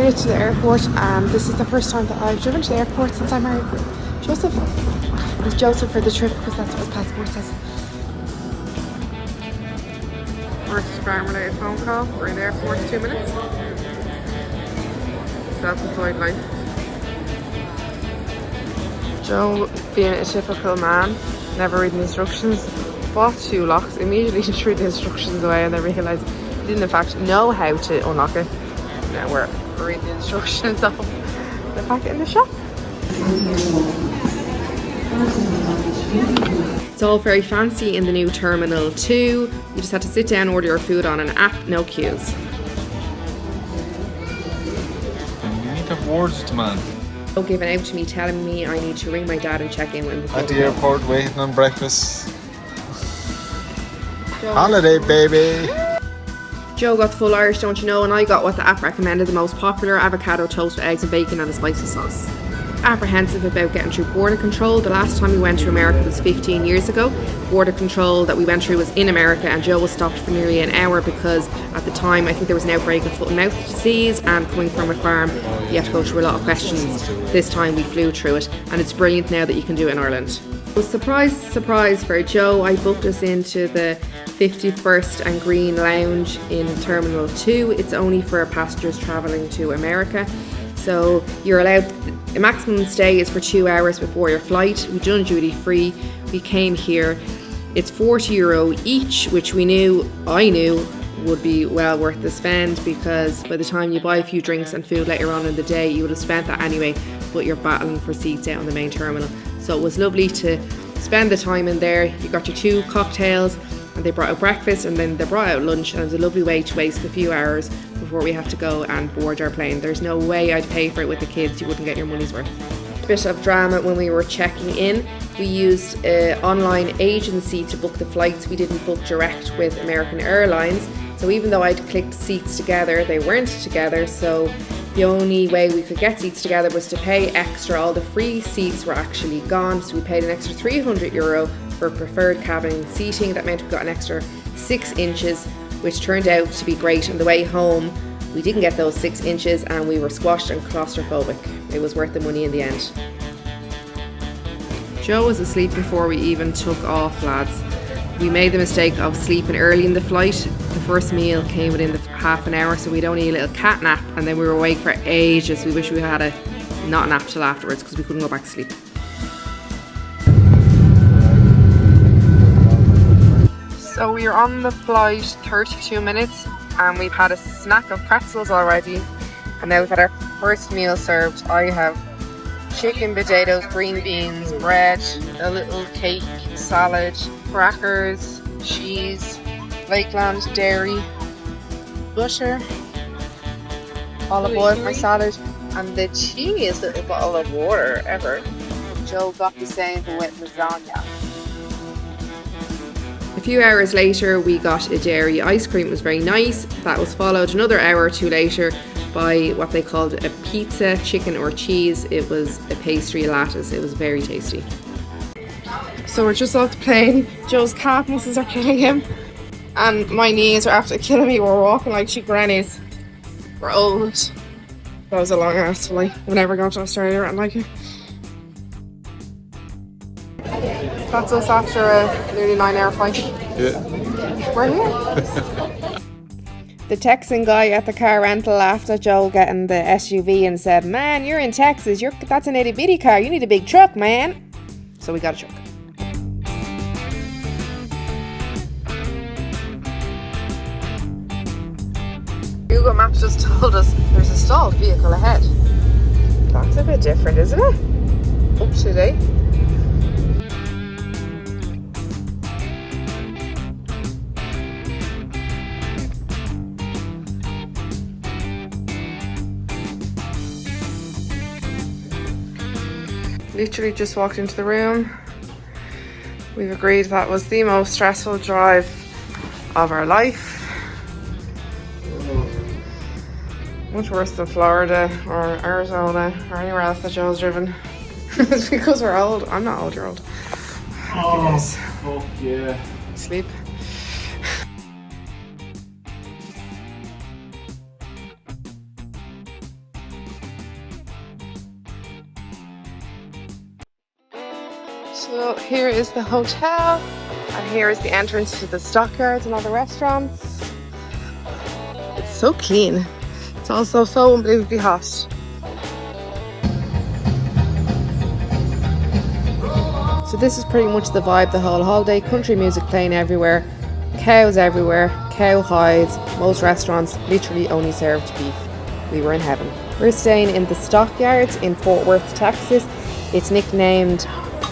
made it to the airport, and this is the first time that I've driven to the airport since I married Joseph. It was Joseph for the trip because that's what his passport says. First farm-related phone call. We're in the airport in 2 minutes. Self-employed life. Joe, being a typical man, never reading instructions, bought 2 locks, immediately threw the instructions away, and then realised he didn't in fact know how to unlock it. Now we're reading the instructions of the packet in the shop. It's all very fancy in the new Terminal 2. You just had to sit down, order your food on an app, no queues. You need to have words with the man. Given out to me, telling me I need to ring my dad and check in with him. At the airport, waiting on breakfast. Holiday, baby! Joe got full Irish, don't you know, and I got what the app recommended, the most popular avocado toast with eggs and bacon and a spicy sauce. Apprehensive about getting through border control. The last time we went to America was 15 years ago. Border control that we went through was in America, and Joe was stopped for nearly an hour because at the time I think there was an outbreak of foot and mouth disease, and coming from a farm you have to go through a lot of questions. This time we flew through it, and it's brilliant now that you can do it in Ireland. Well, surprise for Joe, I booked us into the 51st and Green Lounge in Terminal 2. It's only for passengers travelling to America. So you're allowed, the maximum stay is for 2 hours before your flight. We've done duty free. We came here. It's €40 each, which I knew would be well worth the spend, because by the time you buy a few drinks and food later on in the day, you would have spent that anyway, but you're battling for seats out on the main terminal. So it was lovely to spend the time in there. You got your 2 cocktails, and they brought out breakfast, and then they brought out lunch, and it was a lovely way to waste a few hours before we have to go and board our plane. There's no way I'd pay for it with the kids. You wouldn't get your money's worth. A bit of drama when we were checking in. We used an online agency to book the flights. We didn't book direct with American Airlines. So even though I'd clicked seats together, they weren't together. So the only way we could get seats together was to pay extra. All the free seats were actually gone. So we paid an extra €300 for preferred cabin seating. That meant we got an extra 6 inches, which turned out to be great. On the way home, we didn't get those 6 inches and we were squashed and claustrophobic. It was worth the money in the end. Joe was asleep before we even took off, lads. We made the mistake of sleeping early in the flight. The first meal came within half an hour, so we'd only a little cat nap, and then we were awake for ages. We wish we had not a nap till afterwards because we couldn't go back to sleep. So we are on the flight 32 minutes, and we've had a snack of pretzels already, and now we've had our first meal served. I have chicken, potatoes, green beans, bread, a little cake, salad, crackers, cheese, Lakeland dairy, butter, olive oil for my salad, and the cheesiest little bottle of water ever. Joe got the same but with lasagna. A few hours later we got a dairy ice cream. It was very nice. That was followed another hour or two later by what they called a pizza, chicken or cheese. It was a pastry lattice. It was very tasty. So we're just off the plane. Joe's calf muscles are killing him, and my knees are after killing me. We're walking like cheap grannies. We're old. That was a long ass flight. We'll never go to Australia and like it. That's us after a nearly 9-hour flight. Yeah. We're here. The Texan guy at the car rental laughed at Joe getting the SUV and said, "Man, you're in Texas. That's an itty bitty car. You need a big truck, man." So we got a truck. Google Maps just told us there's a stalled vehicle ahead. That's a bit different, isn't it? Up to date. Literally just walked into the room. We've agreed that was the most stressful drive of our life. Much worse than Florida or Arizona or anywhere else that Joe's driven. It's because we're old. I'm not old, you're old. Oh, fuck yeah. Sleep. So here is the hotel, and here is the entrance to the stockyards and all the restaurants. It's so clean. It's also so unbelievably hot. So this is pretty much the vibe the whole holiday. Country music playing everywhere, cows everywhere, cow hides. Most restaurants literally only served beef. We were in heaven. We're staying in the stockyards in Fort Worth, Texas. It's nicknamed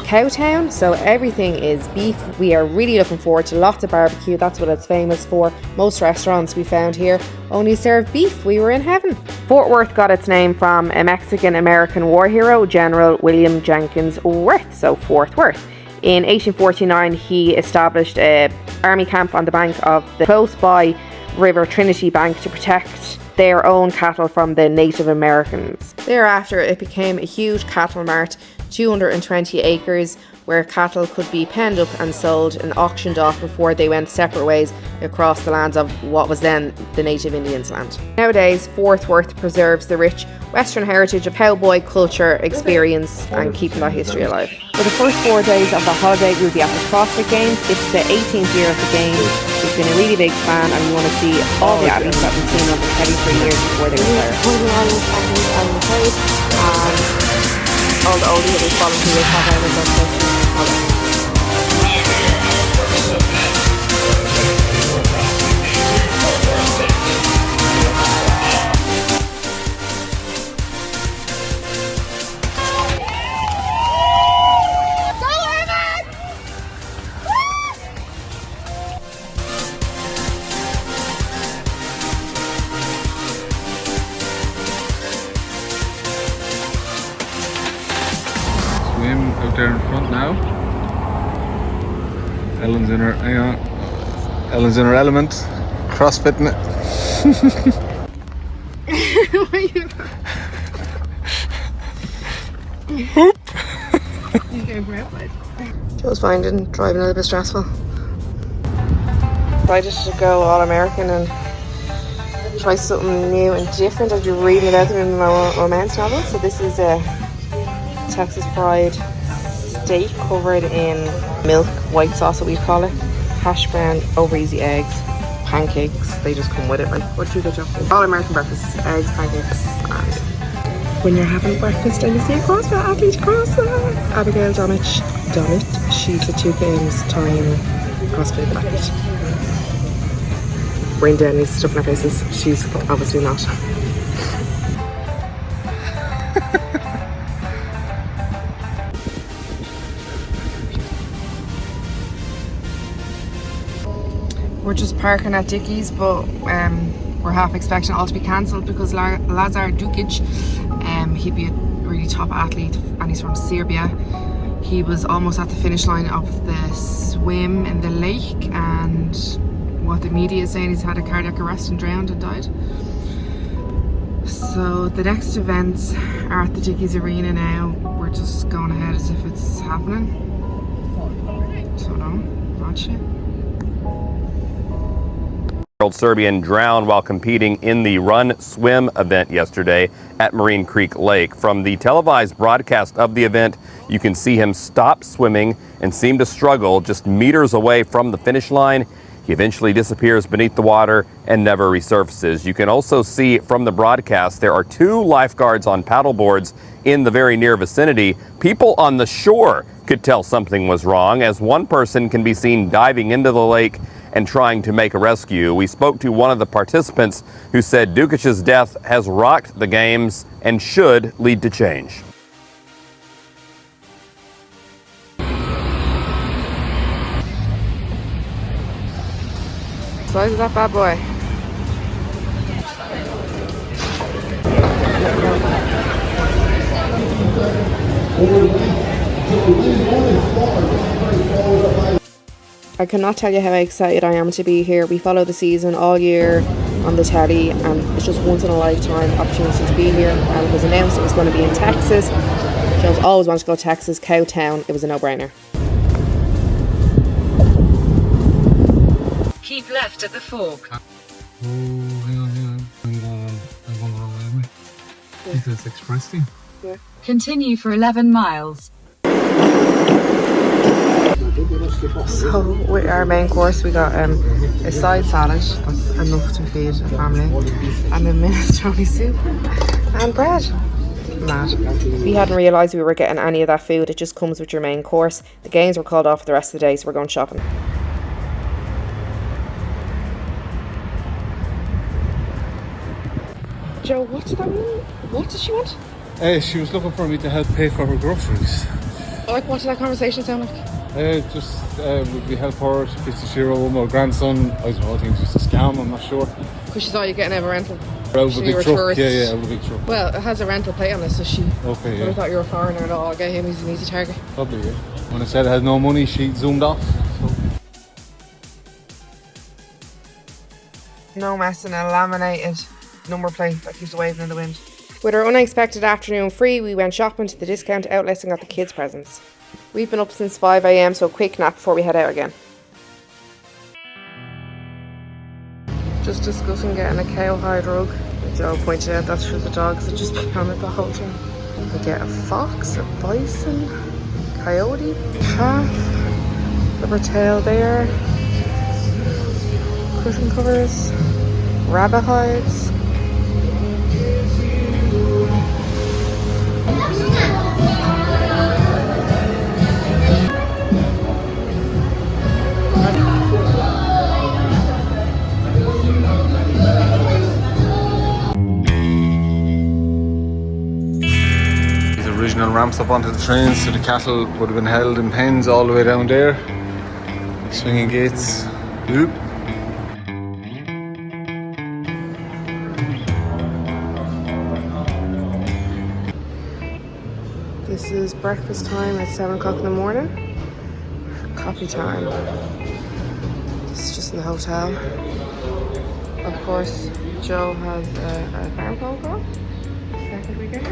Cowtown, so everything is beef. We are really looking forward to lots of barbecue. That's what it's famous for. Most restaurants we found here only serve beef. We were in heaven. Fort Worth got its name from a Mexican-American war hero, General William Jenkins Worth, so Fort Worth. In 1849, he established an army camp on the bank of the close-by River Trinity Bank to protect their own cattle from the Native Americans. Thereafter, it became a huge cattle mart, 220 acres, where cattle could be penned up and sold and auctioned off before they went separate ways across the lands of what was then the Native Indians' land. Nowadays, Fort Worth preserves the rich Western heritage of cowboy culture, experience, and keeping that history alive. For the first 4 days of the holiday, we'll be at the Crossfit Games. It's the 18th year of the Games. We've been a really big fan, and we want to see all the athletes that we've seen on the telly for years before they retire. All the oldies that we follow through the top end of the Swim out there in front now. Ellen's in her, hang on. Ellen's in her element. Crossfitting it. You going for outside? Joe's finding driving a little bit stressful. Decided to go all American and try something new and different. I've been reading about them in my romance novel. So this is a Texas fried steak covered in milk, white sauce, what we call it, hash brown, over easy eggs, pancakes. They just come with it. Like, what did you get, Joe? All American breakfast: eggs, pancakes, and when you're having breakfast and you see a CrossFit athlete across Abigail Donich, she's a 2 games time CrossFit athlete. Brain down needs stuff in her faces. She's obviously not. We're just parking at Dickies, but we're half expecting it all to be cancelled because Lazar Dukic, he'd be a really top athlete and he's from Serbia. He was almost at the finish line of the swim in the lake, and what the media is saying, he's had a cardiac arrest and drowned and died. So the next events are at the Dickies Arena now. We're just going ahead as if it's happening. So no, watch it. Serbian drowned while competing in the run-swim event yesterday at Marine Creek Lake. From the televised broadcast of the event, you can see him stop swimming and seem to struggle just meters away from the finish line. He eventually disappears beneath the water and never resurfaces. You can also see from the broadcast there are 2 lifeguards on paddleboards in the very near vicinity. People on the shore could tell something was wrong, as one person can be seen diving into the lake and trying to make a rescue. We spoke to one of the participants who said Dukic's death has rocked the games and should lead to change. Size of that bad boy. I cannot tell you how excited I am to be here. We follow the season all year on the telly, and it's just once in a lifetime opportunity to be here. And it was announced it was going to be in Texas. Joe's always wanted to go to Texas, Cowtown. It was a no-brainer. Keep left at the fork. Oh, hang on. I'm going the wrong way. This is expressing. Continue for 11 miles. So with our main course we got a side salad, that's enough to feed a family, and a minestrone soup and bread. Mad. We hadn't realised we were getting any of that food, it just comes with your main course. The games were called off for the rest of the day, so we're going shopping. Joe, what did that mean? What did she want? She was looking for me to help pay for her groceries. Like, what did that conversation sound like? Would we help her? She fits a Shiro, my grandson. I don't know, I think it's just a scam, I'm not sure. Because she thought you getting out of a rental. Out of a big truck. Yeah, out of a big truck. Well, it has a rental plate on it, so she would have thought you were a foreigner and all. Get him, he's an easy target. Probably, yeah. When I said I had no money, she zoomed off. So. No messing, a laminated number plate that keeps waving in the wind. With our unexpected afternoon free, we went shopping to the discount outlets and got the kids' presents. We've been up since 5 AM, so a quick nap before we head out again. Just discussing getting a cowhide rug. Joe pointed out that's for the dogs that just been on it the whole time. We get a fox, a bison, coyote, calf, rubber tail bear, cushion covers, rabbit hides. Original ramps up onto the trains, so the cattle would have been held in pens all the way down there. Swinging gates. Oop. This is breakfast time at 7 o'clock in the morning. Coffee time. This is just in the hotel. Of course, Joe has a farm phone call. Second weekend.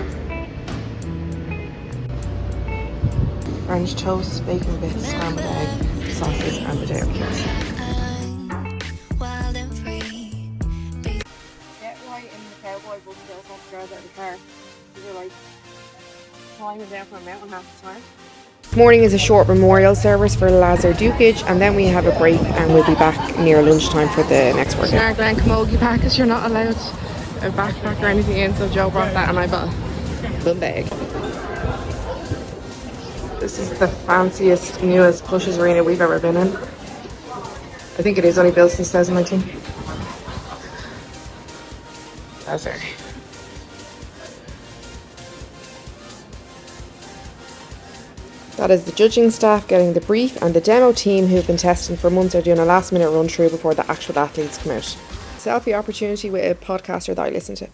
French toast, bacon bits, scrambled egg, sausage, and potato chips. Get white in the cowboy boots, they also have to drive out of the car. They're like climbing down from a mountain half the time. Morning is a short memorial service for Lazar Dukage, and then we have a break and we'll be back near lunchtime for the next workout. Our Glen Camogie pack, because you're not allowed a backpack or anything in, so Joe brought that and I bought a little bag. This is the fanciest, newest Dickies Arena we've ever been in. I think it is only built since 2019. That's it. That is the judging staff getting the brief, and the demo team who've been testing for months are doing a last minute run through before the actual athletes come out. Selfie opportunity with a podcaster that I listen to.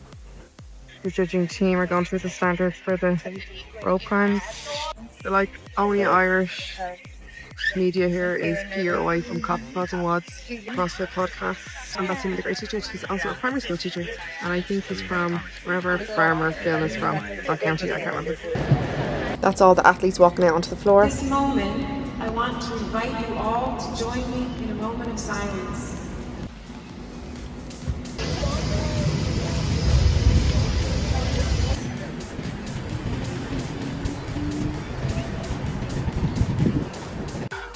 The judging team are going through the standards for the rope climbs. They're like only Irish media here is Peter White from Copperpots and Wads CrossFit podcast, and that's him, the great teacher. He's also a primary school teacher, and I think he's from wherever Farmer Phil is from, that county, I can't remember. That's all the athletes walking out onto the floor. This moment, I want to invite you all to join me in a moment of silence.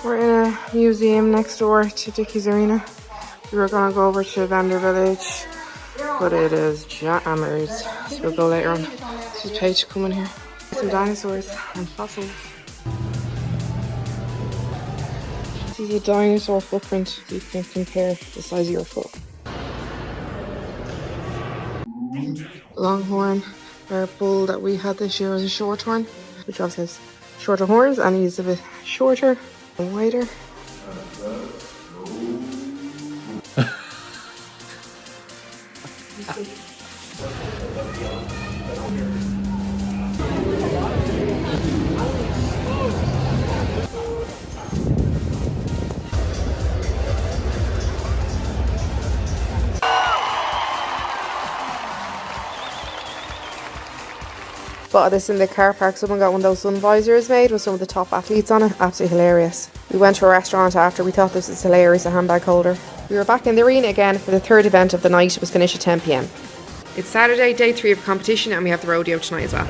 We're in a museum next door to Dickies Arena. We were going to go over to Vendor Village, but it is jammers, so we'll go later on. This is Paige coming here. Some dinosaurs and fossils. This is a dinosaur footprint, so you can compare the size of your foot. Longhorn, our bull that we had this year was a shorthorn, which obviously has shorter horns, and he's a bit shorter and wider. Spotted this in the car park. Someone got one of those sun visors made with some of the top athletes on it. Absolutely hilarious. We went to a restaurant after. We thought this was hilarious, a handbag holder. We were back in the arena again for the third event of the night. It was finished at 10 PM. It's Saturday, day 3 of competition, and we have the rodeo tonight as well.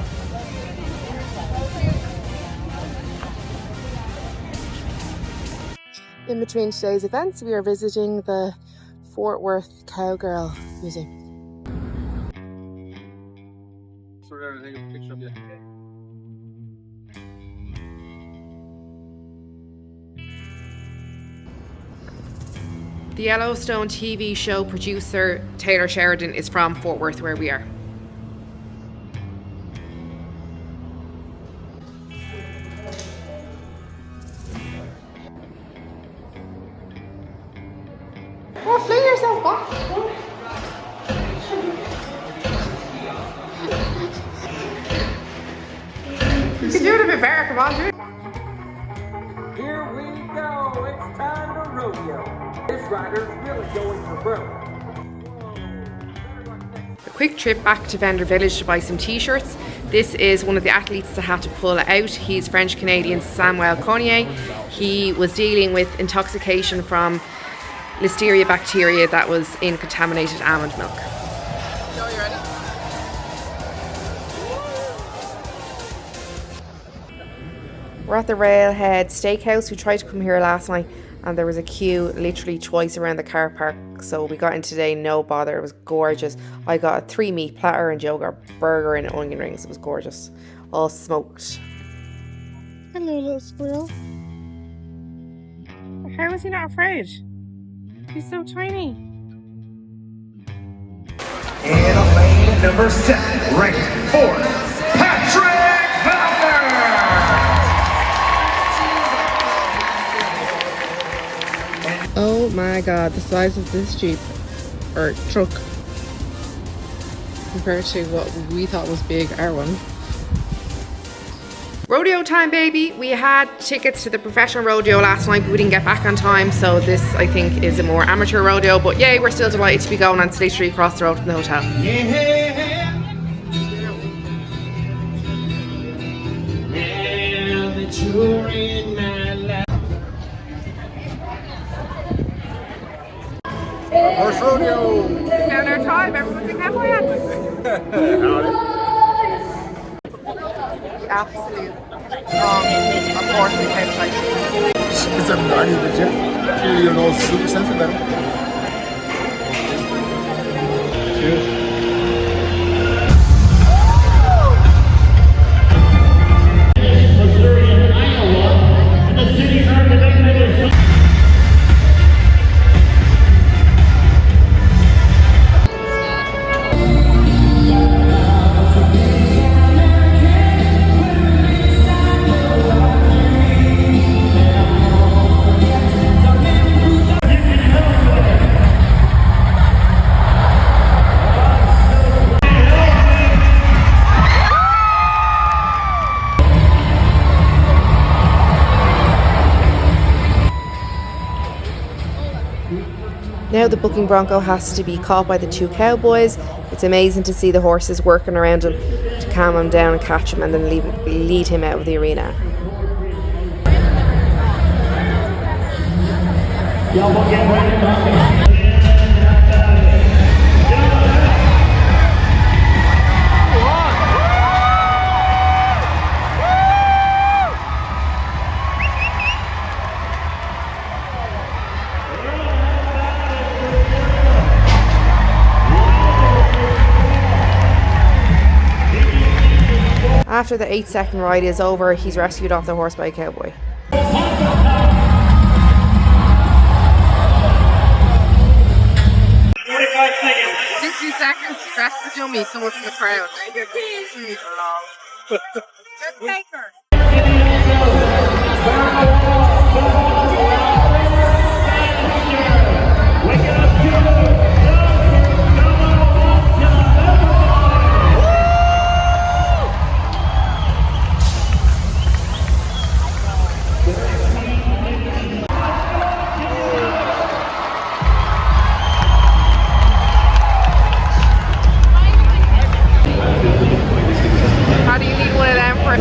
In between today's events, we are visiting the Fort Worth Cowgirl Museum. The Yellowstone TV show producer Taylor Sheridan is from Fort Worth, where we are. Oh, fling yourself back. You can do it a bit better, come on, dude. Here we go, it's time to rodeo. This rider's really going for broke. A quick trip back to Vendor Village to buy some t-shirts. This is one of the athletes that had to pull out. He's French-Canadian Samuel Cognier. He was dealing with intoxication from Listeria bacteria that was in contaminated almond milk. Joe, you ready? We're at the Railhead Steakhouse. We tried to come here last night and there was a queue literally twice around the car park. So we got in today, no bother. It was gorgeous. I got a 3-meat platter and Joe got a burger and onion rings. It was gorgeous. All smoked. Hello, little squirrel. How is he not afraid? He's so tiny. And on lane number 7, ranked 4th, Patrick Valner! Oh my god, the size of this Jeep, or truck, compared to what we thought was big, our one. Rodeo time, baby. We had tickets to the professional rodeo last night, but we didn't get back on time, so this, I think, is a more amateur rodeo. But yay, we're still delighted to be going, and it's literally across the road from the hotel. Horse rodeo! Down our tribe, everyone's in cowboy hats. Absolute wrong of course in outside. It's a naughty legit. You know, super sensitive. Cheers. Now the booking bronco has to be caught by the 2 cowboys. It's amazing to see the horses working around him to calm him down and catch him and then lead him out of the arena. After the 8-second ride is over, he's rescued off the horse by a cowboy. 60 seconds, stress the dummy, so much for the crowd. Just take her. How do you need one of them for?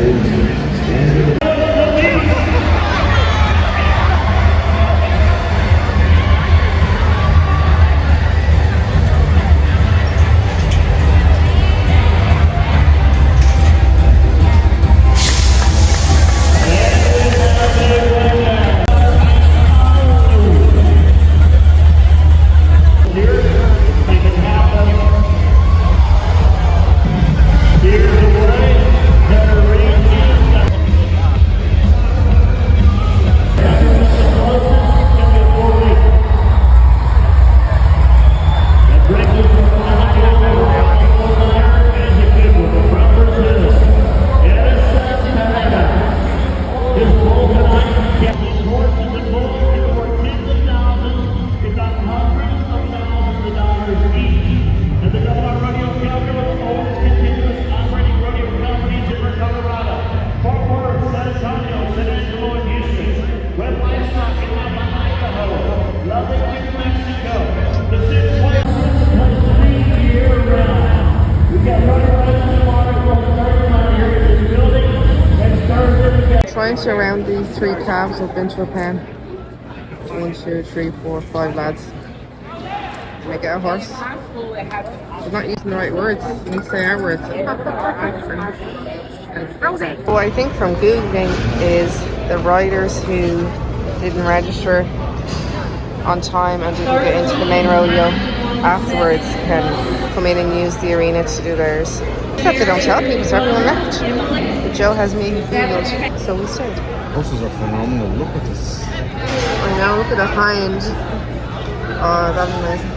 right around these 3 calves up into a pen. 1, 2, 3, 4, 5 lads. Make it a horse. I'm not using the right words. You need to say our words. What I think from Googling is the riders who didn't register on time and didn't get into the main rodeo afterwards can come in and use the arena to do theirs. Except they don't tell people, so everyone left. But Joe has me Googled, so we stayed. Horses are phenomenal. Look at this. I know, look at the hind. Oh, that's amazing.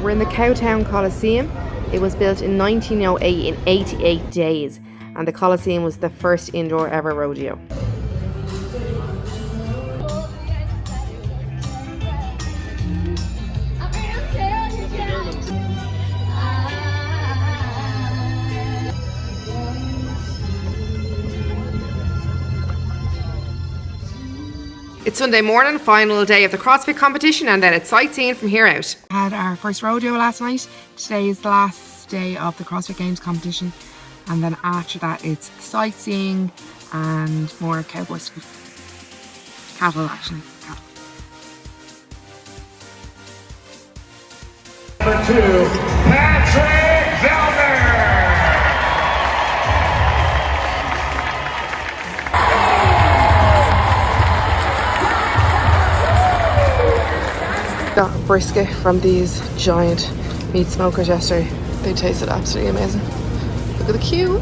We're in the Cowtown Coliseum. It was built in 1908 in 88 days, and the Coliseum was the first indoor ever rodeo. It's Sunday morning, final day of the CrossFit competition, and then it's sightseeing from here out. Had our first rodeo last night. Today is the last day of the CrossFit Games competition, and then after that it's sightseeing and more cowboy stuff. Cattle, actually. Cattle. Number 2, Patrick Velner. Got a brisket from these giant meat smokers yesterday. They tasted absolutely amazing. Look at the queue.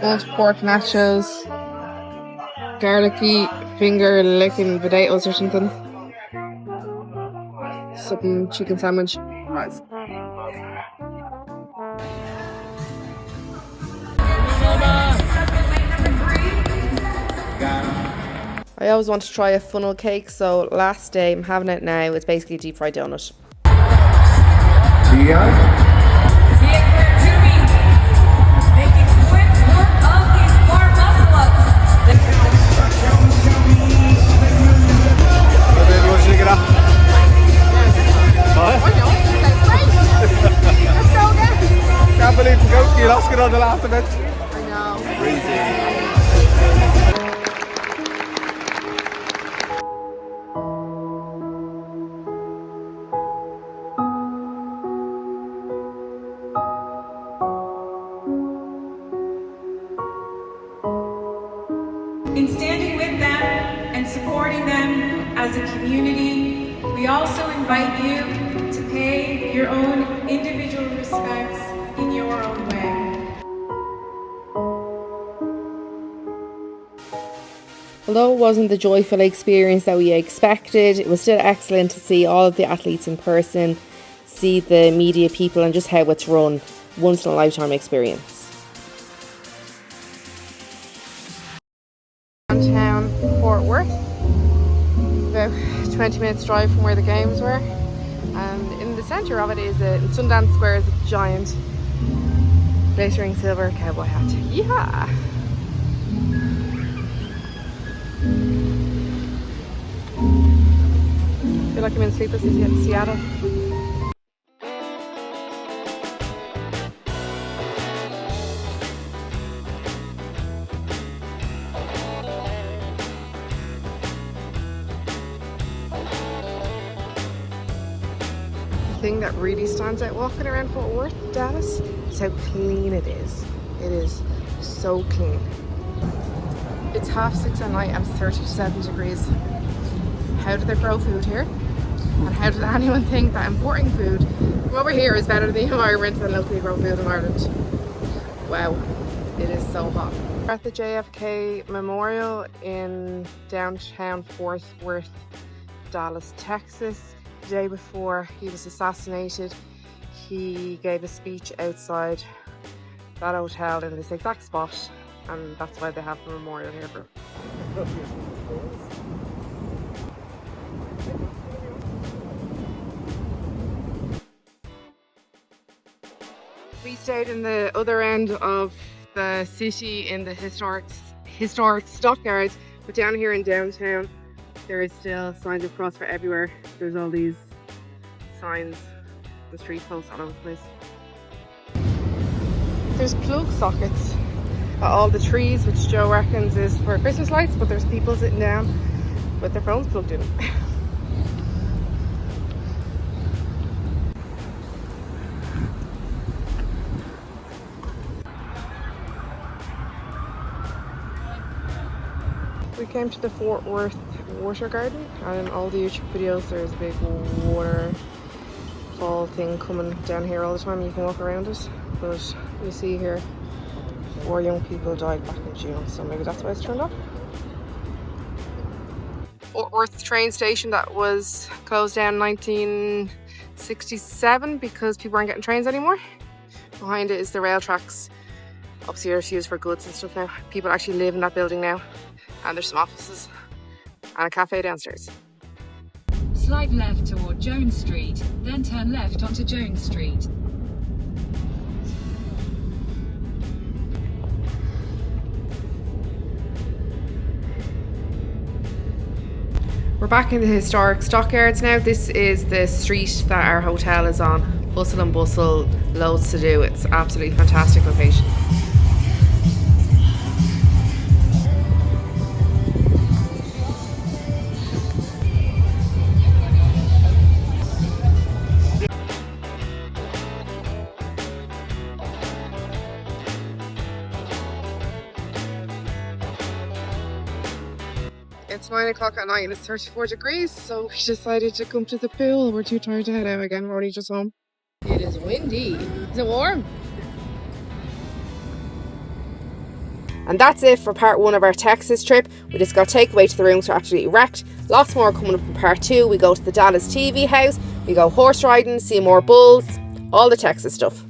Old pork nachos, garlicky finger licking potatoes or something. Something chicken sandwich. Fries. I always want to try a funnel cake, so last day I'm having it now. It's basically a deep fried donut. Can't believe Pogowski lost it on the last event. I know. In standing with them and supporting them as a community, we also invite you to pay your own individual respects in your own way. Although it wasn't the joyful experience that we expected, it was still excellent to see all of the athletes in person, see the media people and just how it's run. Once in a lifetime experience. Downtown Fort Worth, about 20 minutes drive from where the games were, and in the centre of it is Sundance Square is a giant glittering silver cowboy hat. Yeah! I feel like I'm in Sleepless in Seattle. The thing that really stands out walking around Fort Worth, Dallas, is how clean it is. It is so clean. It's 6:30 at night and 37 degrees. How do they grow food here? And how did anyone think that importing food from over here is better than the environment than locally grown food in Ireland? Wow, it is so hot. We're at the JFK Memorial in downtown Fort Worth, Dallas, Texas. The day before he was assassinated, he gave a speech outside that hotel in this exact spot, and that's why they have the memorial here for. We stayed in the other end of the city in the historic stockyard, but down here in downtown there is still signs of CrossFit everywhere. There's all these signs the street posts all over the place. There's plug sockets at all the trees, which Joe reckons is for Christmas lights, but there's people sitting down with their phones plugged in. We came to the Fort Worth water garden, and in all the YouTube videos there's a big waterfall thing coming down here all the time. You can walk around it, but you see here 4 young people died back in June, so maybe that's why it's turned off. Fort Worth train station that was closed down in 1967 because people weren't getting trains anymore. Behind it is the rail tracks. Obviously it's used for goods and stuff now. People actually live in that building now, and there's some offices and a cafe downstairs. Slide left toward Jones Street, then turn left onto Jones Street. We're back in the historic stockyards now. This is the street that our hotel is on. Hustle and bustle, loads to do. It's absolutely fantastic location. It's 9 o'clock at night and it's 34 degrees, so we decided to come to the pool. We're too tired to head out again. We're only just home. It is windy. Is it warm? And that's it for part 1 of our Texas trip. We just got takeaway to the rooms, we're absolutely wrecked. Lots more coming up in part 2. We go to the Dallas TV house, we go horse riding, see more bulls, all the Texas stuff.